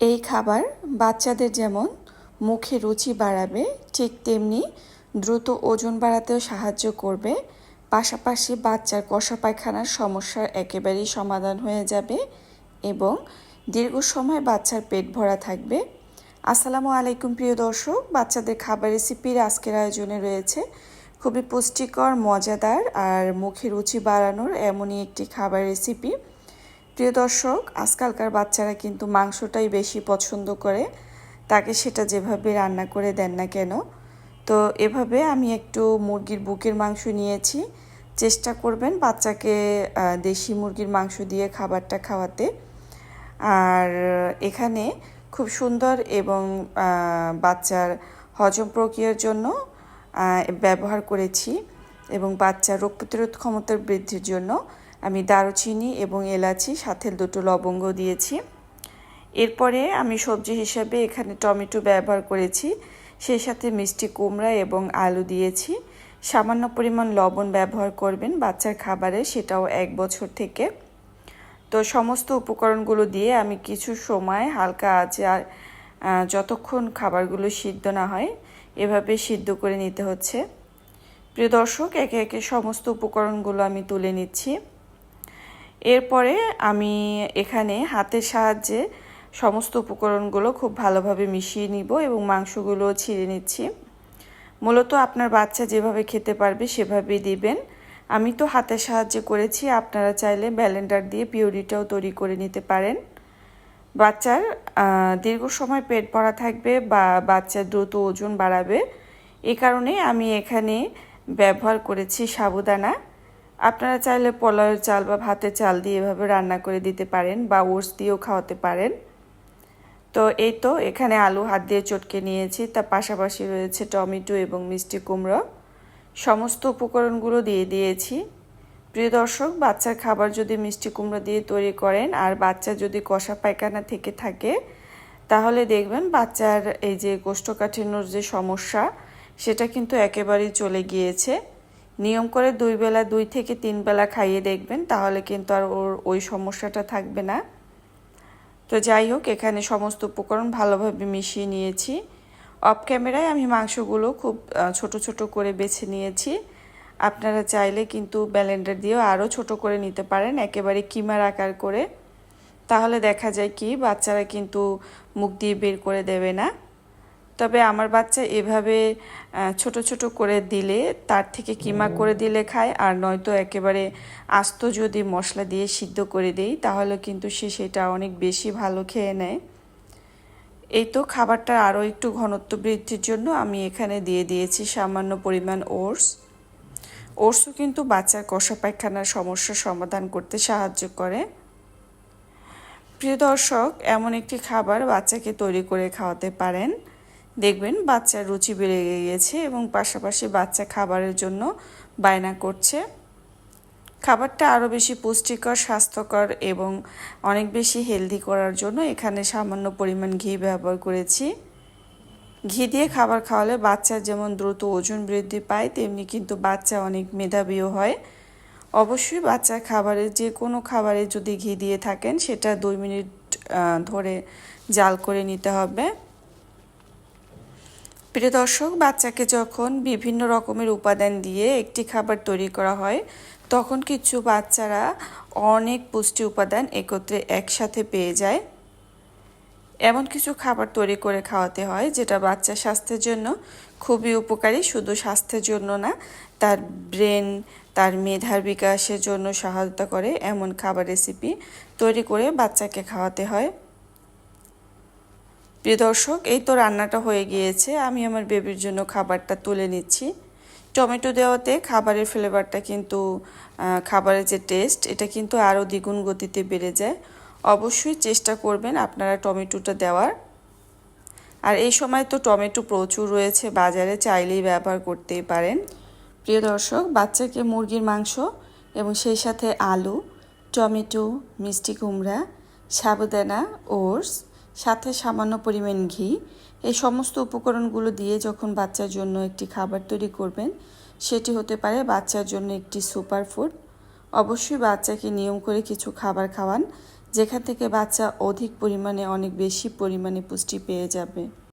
এই খাবার বাচ্চাদের যেমন মুখে রুচি বাড়াবে, ঠিক তেমনি দ্রুত ওজন বাড়াতেও সাহায্য করবে। পাশাপাশি বাচ্চার কষা পায়খানার সমস্যার একেবারেই সমাধান হয়ে যাবে এবং দীর্ঘ সময় বাচ্চার পেট ভরা থাকবে। আসসালামু আলাইকুম প্রিয় দর্শক, বাচ্চাদের খাবার রেসিপির আজকের আয়োজনে রয়েছে খুবই পুষ্টিকর, মজাদার আর মুখে রুচি বাড়ানোর এমনই একটি খাবার রেসিপি। প্রিয় দর্শক, আজকালকার বাচ্চারা কিন্তু মাংসটাই বেশি পছন্দ করে, তাকে সেটা যেভাবে রান্না করে দেন না কেন। তো এভাবে আমি একটু মুরগির বুকের মাংস নিয়েছি। চেষ্টা করবেন বাচ্চাকে দেশি মুরগির মাংস দিয়ে খাবারটা খাওয়াতে। আর এখানে খুব সুন্দর এবং বাচ্চার হজম প্রক্রিয়ার জন্য ব্যবহার করেছি এবং বাচ্চার রোগ প্রতিরোধ ক্ষমতার বৃদ্ধির জন্য আমি দারুচিনি এবং এলাচি সাথে 2টো লবঙ্গ দিয়েছি। এরপরে আমি সবজি হিসাবে এখানে টমেটো ব্যবহার করেছি, সেই সাথে মিষ্টি কুমড়া এবং আলু দিয়েছি। সামান্য পরিমাণ লবণ ব্যবহার করবেন বাচ্চার খাবারে, সেটাও 1 বছর থেকে। তো সমস্ত উপকরণগুলো দিয়ে আমি কিছু সময় হালকা আঁচে যতক্ষণ খাবারগুলো সিদ্ধ না হয় এভাবে সিদ্ধ করে নিতে হচ্ছে। প্রিয় দর্শক, একে একে সমস্ত উপকরণগুলো আমি তুলে নিচ্ছি। এরপরে আমি এখানে হাতের সাহায্যে সমস্ত উপকরণগুলো খুব ভালোভাবে মিশিয়ে নিব এবং মাংসগুলো ছিঁড়ে নিচ্ছি। মূলত আপনার বাচ্চা যেভাবে খেতে পারবে সেভাবেই দিবেন। আমি তো হাতের সাহায্যে করেছি, আপনারা চাইলে ব্লেন্ডার দিয়ে পিউরিটাও তৈরি করে নিতে পারেন। বাচ্চার দীর্ঘ সময় পেট ভরা থাকবে বা বাচ্চার দ্রুত ওজন বাড়াবে, এই কারণে আমি এখানে ব্যবহার করেছি সাবুদানা। আপনারা চাইলে পোলাওয়ের চাল বা ভাতের চাল দিয়ে এভাবে রান্না করে দিতে পারেন বা ওটস দিয়েও খাওয়াতে পারেন। তো এই তো এখানে আলু হাত দিয়ে চটকে নিয়েছি, তার পাশাপাশি রয়েছে টমেটো এবং মিষ্টি কুমড়ো। সমস্ত উপকরণগুলো দিয়ে দিয়েছি। প্রিয় দর্শক, বাচ্চার খাবার যদি মিষ্টি কুমড়ো দিয়ে তৈরি করেন আর বাচ্চা যদি কষা পায়খানা থেকে থাকে, তাহলে দেখবেন বাচ্চার এই যে কোষ্ঠকাঠিন্যর যে সমস্যা সেটা কিন্তু একেবারেই চলে গিয়েছে। নিয়ম করে 2 বেলা 2 থেকে 3 বেলা খাইয়ে দেখবেন, তাহলে কিন্তু আর ওর ওই সমস্যাটা থাকবে না। তো যাই হোক, এখানে সমস্ত উপকরণ ভালোভাবে মিশিয়ে নিয়েছি। অফ ক্যামেরায় আমি মাংসগুলো খুব ছোট ছোট করে বেছে নিয়েছি। আপনারা চাইলে কিন্তু ব্লেন্ডার দিয়েও আরও ছোট করে নিতে পারেন, একেবারে কিমার আকার করে। তাহলে দেখা যায় কি বাচ্চারা কিন্তু মুখ দিয়ে বের করে দেবে না। তবে আমার বাচ্চা এভাবে ছোট ছোট করে দিলে, তার থেকে কিমা করে দিলে খায়, আর নয়তো একেবারে আস্ত যদি মশলা দিয়ে সিদ্ধ করে দেই তাহলে কিন্তু সে সেটা অনেক বেশি ভালো খেয়ে নেয়। এই তো খাবারটা আরও একটু ঘনত্ব বৃদ্ধির জন্য আমি এখানে দিয়ে দিয়েছি সামান্য পরিমাণ ওটসও কিন্তু বাচ্চার কষা পায়খানার সমস্যার সমাধান করতে সাহায্য করে। প্রিয় দর্শক, এমন একটি খাবার বাচ্চাকে তৈরি করে খাওয়াতে পারেন, দেখবেন বাচ্চার রুচি বেড়ে গিয়েছে এবং পাশাপাশি বাচ্চা খাবারের জন্য বায়না করছে। খাবারটা আরও বেশি পুষ্টিকর, স্বাস্থ্যকর এবং অনেক বেশি হেলদি করার জন্য এখানে সামান্য পরিমাণ ঘি ব্যবহার করেছি। ঘি দিয়ে খাবার খাওয়ালে বাচ্চার যেমন দ্রুত ওজন বৃদ্ধি পায়, তেমনি কিন্তু বাচ্চা অনেক মেধাবীও হয়। অবশ্যই বাচ্চার খাবারে, যে কোনো খাবারে যদি ঘি দিয়ে থাকেন সেটা 2 মিনিট ধরে জাল করে নিতে হবে। প্রিয় দর্শক, বাচ্চাকে যখন বিভিন্ন রকমের উপাদান দিয়ে একটি খাবার তৈরি করা হয় তখন কিছু বাচ্চারা অনেক পুষ্টি উপাদান একত্রে একসাথে পেয়ে যায়। এমন কিছু খাবার তৈরি করে খাওয়াতে হয় যেটা বাচ্চার স্বাস্থ্যের জন্য খুবই উপকারী, শুধু স্বাস্থ্যের জন্য না, তার ব্রেন, তার মেধার বিকাশের জন্য সহায়তা করে এমন খাবার রেসিপি তৈরি করে বাচ্চাকে খাওয়াতে হয়। প্রিয় দর্শক, এই তো রান্নাটা হয়ে গিয়েছে, আমি আমার বেবির জন্য খাবারটা তুলে নিচ্ছি। টমেটো দেওয়াতে খাবারের ফ্লেভারটা কিন্তু, খাবারের যে টেস্ট, এটা কিন্তু আরও দ্বিগুণ গতিতে বেড়ে যায়। অবশ্যই চেষ্টা করবেন আপনারা টমেটোটা দেওয়ার। আর এই সময় তো টমেটো প্রচুর রয়েছে বাজারে, চাইলেই ব্যবহার করতেই পারেন। প্রিয় দর্শক, বাচ্চাকে মুরগির মাংস এবং সেই সাথে আলু, টমেটো, মিষ্টি কুমড়া, সাবুদানা, ওটস, সাথে সামান্য পরিমাণ ঘি, এই সমস্ত উপকরণগুলো দিয়ে যখন বাচ্চার জন্য একটি খাবার তৈরি করবেন, সেটি হতে পারে বাচ্চার জন্য একটি সুপার ফুড। অবশ্যই বাচ্চাকে নিয়ম করে কিছু খাবার খাওয়ান, যেখান থেকে বাচ্চা অধিক পরিমাণে অনেক বেশি পরিমাণে পুষ্টি পেয়ে যাবে।